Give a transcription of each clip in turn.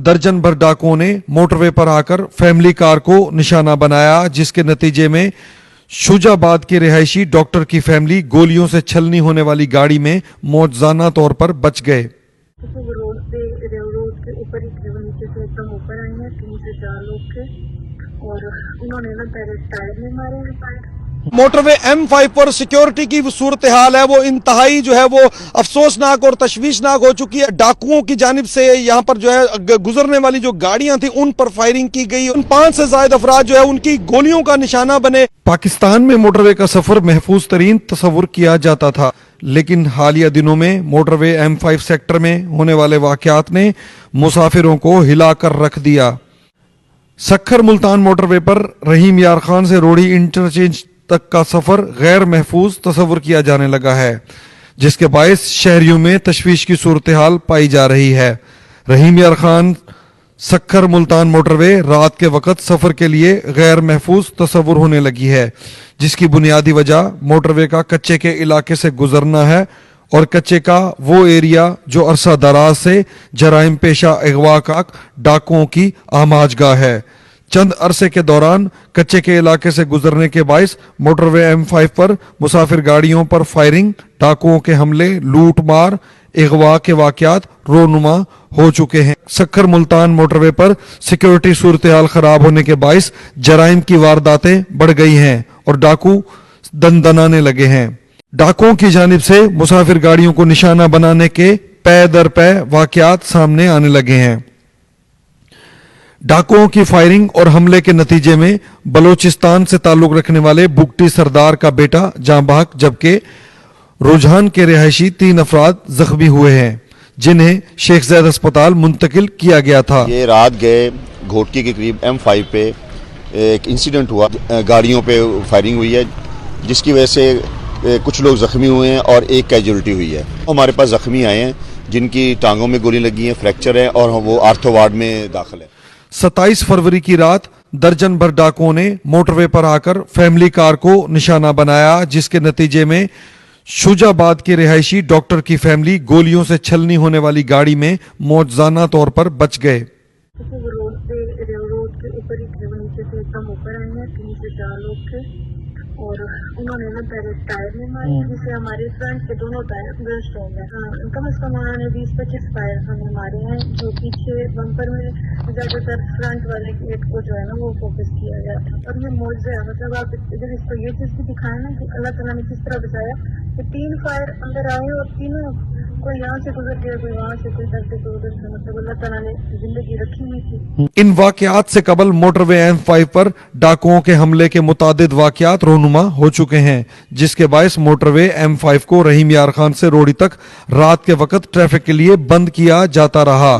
दर्जन भर डाकुओं ने मोटरवे पर आकर फैमिली कार को निशाना बनाया, जिसके नतीजे में शुजाबाद के रिहायशी डॉक्टर की फैमिली गोलियों से छलनी होने वाली गाड़ी में मौजूदा तौर पर बच गए। रोड के ऊपर ही थे, नीचे से एकदम ऊपर आए हैं, 3 से 4 लोग थे और उन्होंने ना पहले टायर में मारे हैं टायर। मोटरवे M5 पर सिक्योरिटी की सूरत हाल है वो इंतहाई जो है वो अफसोसनाक और तशवीशनाक हो चुकी है। डाकुओं की जानिब से यहाँ पर जो है गुजरने वाली जो गाड़ियां थी उन पर फायरिंग की गई। उन 5 से ज्यादा अफराद जो है उनकी गोलियों का निशाना बने। पाकिस्तान में मोटरवे का सफर महफूज तरीन तस्वुर किया जाता था, लेकिन हालिया दिनों में मोटरवे M5 सेक्टर में होने वाले वाकयात ने मुसाफिरों को हिलाकर रख दिया। सखर मुल्तान मोटरवे पर रहीम यार खान से रोड़ी इंटरचेंज तक का सफर गैर महफूज तस्वुर किया जाने लगा है, जिसके बायस शहरियों में तशवीश की सूरत हाल पाई जा रही है। रहीम यार खान सखर मुल्तान मोटरवे रात के वक्त सफर के लिए गैर महफूज तस्वुर होने लगी है, जिसकी बुनियादी वजह मोटरवे का कच्चे के इलाके से गुजरना है और कच्चे का वो एरिया जो अरसा दराज से जराइम पेशा अगवा का डाकुओं की आमाजगाह है। चंद अरसे के दौरान कच्चे के इलाके से गुजरने के बायस मोटरवे M5 पर मुसाफिर गाड़ियों पर फायरिंग, डाकुओं के हमले, लूट मार, अगवा के वाकयात रोनुमा हो चुके हैं। सखर मुल्तान मोटरवे पर सिक्योरिटी सूरत हाल खराब होने के बायस जराइम की वारदातें बढ़ गई हैं और डाकू दनदनाने लगे हैं। डाकुओं की जानिब से मुसाफिर गाड़ियों को निशाना बनाने के पै दर पै वाकयात सामने आने लगे हैं। डाकुओं की फायरिंग और हमले के नतीजे में बलोचिस्तान से ताल्लुक रखने वाले बुगटी सरदार का बेटा जां बहक, जबकि रुझान के रिहायशी 3 अफराद जख्मी हुए हैं, जिन्हें शेख ज़ैद अस्पताल मुंतकिल किया गया था। ये रात गए घोटकी के करीब M5 पे एक इंसिडेंट हुआ, गाड़ियों पे फायरिंग हुई है, जिसकी वजह से कुछ लोग जख्मी हुए हैं और एक कैजुअल्टी हुई है। हमारे पास जख्मी आए हैं जिनकी टांगों में गोली लगी है, फ्रैक्चर है और वो आर्थो वार्ड में दाखिल है। 27 फरवरी की रात दर्जन भर डाकुओं ने मोटरवे पर आकर फैमिली कार को निशाना बनाया, जिसके नतीजे में शुजाबाद के रिहायशी डॉक्टर की फैमिली गोलियों से छलनी होने वाली गाड़ी में मौजूदा तौर पर बच गए। रोड के ऊपर ही थे, नीचे से एकदम ऊपर आए हैं, 3 से 4 लोग थे और उन्होंने ना पहले टायर में मारे, जिससे हमारे फ्रंट के दोनों टायर ब्रस्ट हो गए। कम से कम उन्होंने 20-25 टायर हमें मारे हैं, जो पीछे बम्पर में ज्यादातर फ्रंट वाले गेट को जो है ना वो फोकस किया गया था। और ये मौजूद है, मतलब आप इधर इसको ये चीज भी दिखाए ना कि अल्लाह ताला ने किस तरह बचाया कि 3 फायर अंदर आए और तीनों कोई यहाँ से गुजर गया, कोई वहाँ से, कोई इधर से, कोई उधर से, मतलब अल्लाह ताला ने जिंदगी रखी हुई थी। इन वाकयात से कबल मोटरवे M5 पर डाकुओं के हमले के मुतादिद वाकयात रोनुमा हो चुके हैं, जिसके बायस मोटरवे M5 को रहीम यार खान से रोड़ी तक रात के वक्त ट्रैफिक के लिए बंद किया जाता रहा।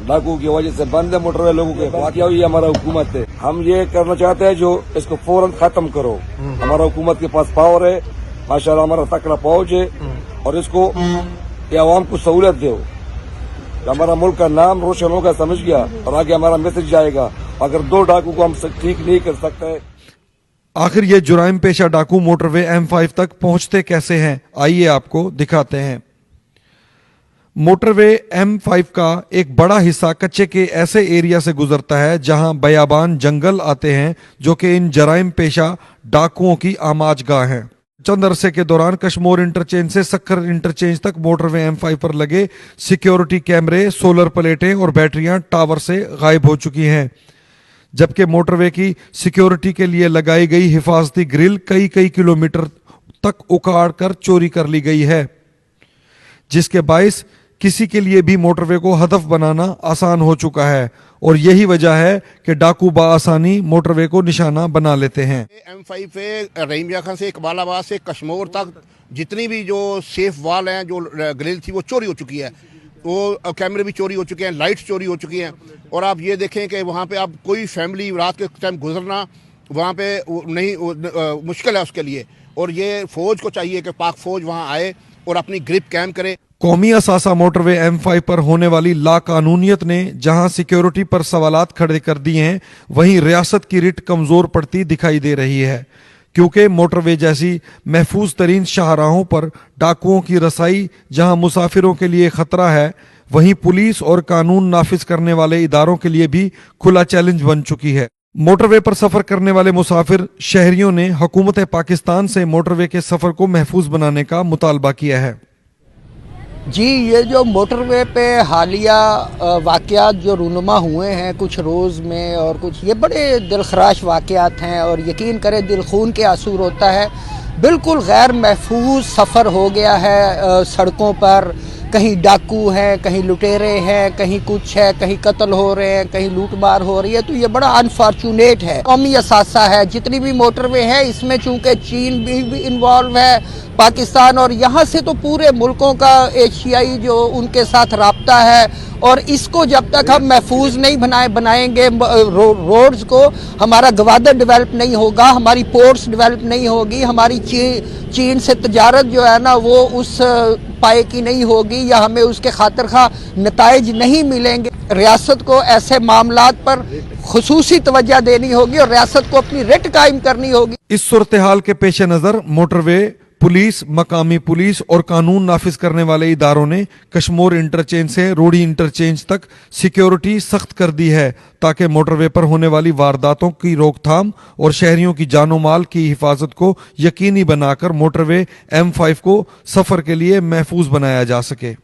डाकुओं की वजह से बंद है मोटरवे, लोगों के वाकया हुई हमारा हुकूमत है। हम ये करना चाहते हैं जो इसको फौरन खत्म करो। हमारा हुकूमत के पास पावर है, माशाल्लाह हमारा तकड़ा फौज है और इसको ये आवाम को सहूलत दो। हमारा मुल्क का नाम रोशन होगा, समझ गया, और आगे हमारा मैसेज जाएगा। अगर 2 डाकू को हम ठीक नहीं कर सकते। आखिर ये जुराइम पेशा डाकू मोटरवे M5 तक पहुंचते कैसे हैं, आइए आपको दिखाते हैं। मोटरवे M5 का एक बड़ा हिस्सा कच्चे के ऐसे एरिया से गुजरता है जहां बयाबान जंगल आते हैं, जो कि इन जराइम पेशा डाकुओं की आमाजगाह हैं। चंद अरसे के दौरान कश्मोर इंटरचेंज से सखर इंटरचेंज तक मोटरवे M5 पर लगे सिक्योरिटी कैमरे, सोलर प्लेटें और बैटरियां टावर से गायब हो चुकी हैं, जबकि मोटरवे की सिक्योरिटी के लिए लगाई गई हिफाजती ग्रिल कई किलोमीटर तक उखाड़ कर चोरी कर ली गई है, जिसके बायस किसी के लिए भी मोटरवे को हदफ बनाना आसान हो चुका है और यही वजह है कि डाकू बाआसानी मोटरवे को निशाना बना लेते हैं। M5 पे रहीम यार खान से इकबालाबाद से कश्मोर तक जितनी भी जो सेफ वाल हैं, जो ग्रिल थी, वो चोरी हो चुकी है। वो कैमरे भी चोरी हो चुके हैं, लाइट्स चोरी हो चुकी हैं और आप ये देखें कि वहाँ पे आप कोई फैमिली रात के टाइम गुजरना वहाँ पे नहीं, मुश्किल है उसके लिए। और ये फौज को चाहिए कि पाक फौज वहाँ आए और अपनी ग्रिप कायम करे। कौमी असासा मोटरवे M5 पर होने वाली लाकानूनियत ने जहां सिक्योरिटी पर सवालात खड़े कर दिए हैं, वहीं रियासत की रिट कमजोर पड़ती दिखाई दे रही है, क्योंकि मोटरवे जैसी महफूज तरीन शाहराहों पर डाकुओं की रसाई जहां मुसाफिरों के लिए खतरा है, वहीं पुलिस और कानून नाफिज करने वाले इदारों के लिए भी खुला चैलेंज बन चुकी है। मोटरवे पर सफर करने वाले मुसाफिर शहरियों ने हुकूमत पाकिस्तान से मोटरवे के सफर को महफूज बनाने का मुतालबा किया है। जी, ये जो मोटरवे पे हालिया वाक़यात जो रूनुमा हुए हैं कुछ रोज़ में और कुछ, ये बड़े दिलखराश वाक़यात हैं और यकीन करें दिल खून के आंसू होता है। बिल्कुल गैर महफूज सफ़र हो गया है सड़कों पर। कहीं डाकू हैं, कहीं लुटेरे हैं, कहीं कुछ है, कहीं कत्ल हो रहे हैं, कहीं लूट मार हो रही है। तो ये बड़ा अनफॉर्चुनेट है। कौमी असासा है जितनी भी मोटरवे है, इसमें चूँकि चीन भी इन्वॉल्व है, पाकिस्तान, और यहाँ से तो पूरे मुल्कों का एशियाई जो उनके साथ राब्ता है। और इसको जब तक हम महफूज नहीं बनाएंगे रोड्स को, हमारा गवादर डेवलप नहीं होगा, हमारी पोर्ट्स डेवलप नहीं होगी, हमारी चीन से तजारत जो है ना वो उस पाए की नहीं होगी, या हमें उसके खातिर खा नताइज नहीं मिलेंगे। रियासत को ऐसे मामलात पर खुसूसी तवज्जो देनी होगी और रियासत को अपनी रिट कायम करनी होगी। इस सूरत हाल के पेश नज़र मोटरवे पुलिस, मकामी पुलिस और कानून नाफिज करने वाले इदारों ने कशमोर इंटरचेंज से रोडी इंटरचेंज तक सिक्योरिटी सख्त कर दी है ताकि मोटरवे पर होने वाली वारदातों की रोकथाम और शहरियों की जानो माल की हिफाजत को यकीनी बनाकर मोटरवे M5 को सफर के लिए महफूज बनाया जा सके।